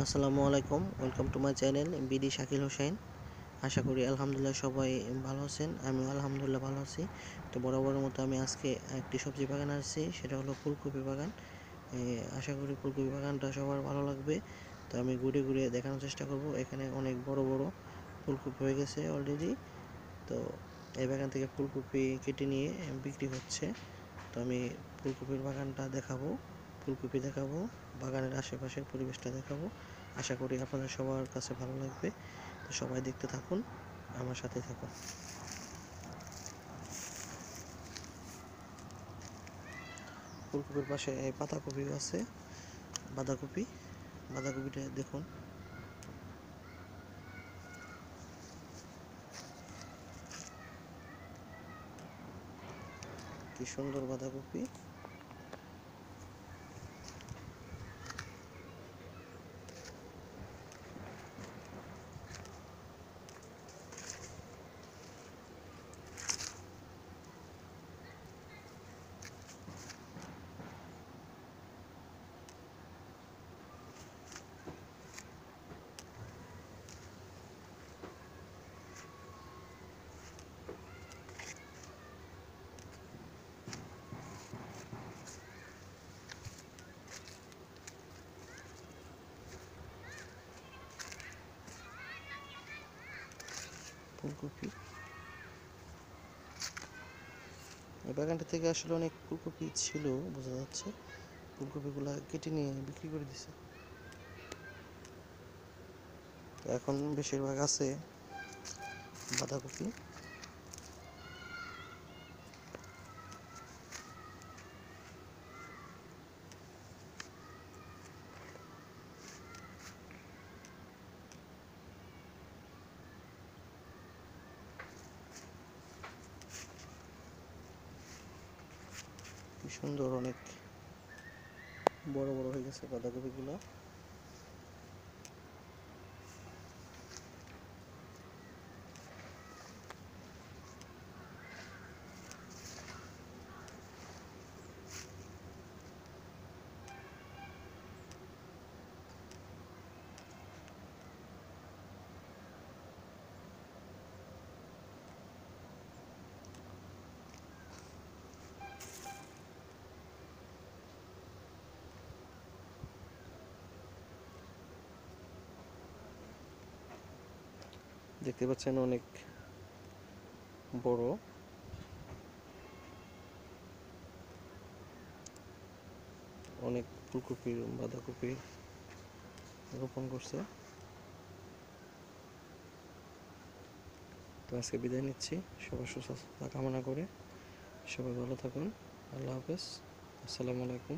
আসসালামু আলাইকুম, welcome to my channel BD Shakil Hossain. আশা করি আলহামদুলিল্লাহ সবাই ভালো আছেন। আমিও আলহামদুলিল্লাহ ভালো আছি। তো বরাবরের মতো আমি আজকে একটি সবজি বাগান আসছি, সেটা হলো ফুলকপি বাগান। আশা করি ফুলকপি বাগানটা সবার ভালো লাগবে। তো আমি ঘুরে ঘুরে দেখানোর চেষ্টা করব। এখানে অনেক বড় বড় ফুলকপি হয়ে গেছে অলরেডি। তো এই বাগান থেকে ফুলকপি কেটে নিয়ে বিক্রি হচ্ছে। তো আমি ফুলকপির বাগানটা দেখাবো, ফুলকপি দেখাবো, বাগানের আশেপাশের পরিবেশটা দেখাবো। আশা করি আপনাদের সবার কাছে ভালো লাগবে। তো সবাই দেখতে থাকুন, আমার সাথে থাকুন। ফুলকপির পাশে পাতাকপিও আছে, বাঁধাকপি। বাঁধাকপিটা দেখুন, কি সুন্দর বাঁধাকপি। ফুলকপি এই বাগানটা থেকে আসলে অনেক ফুলকপি ছিল, বোঝা যাচ্ছে। ফুলকপিগুলা কেটে নিয়ে বিক্রি করে দিছে। তো এখন বেশিরভাগ আছে বাঁধাকপি। কি সুন্দর, অনেক বড় বড় হয়ে গেছে বাঁধাকপিগুলো। দেখতে পাচ্ছেন অনেক বড়। অনেক ফুলকপি বাঁধাকপি রোপণ করছে। তো আজকে বিদায় নিচ্ছি, সবার সুস্বাস্থ্য কামনা করে। সবাই ভালো থাকুন। আল্লাহ হাফেজ। আসসালামু আলাইকুম।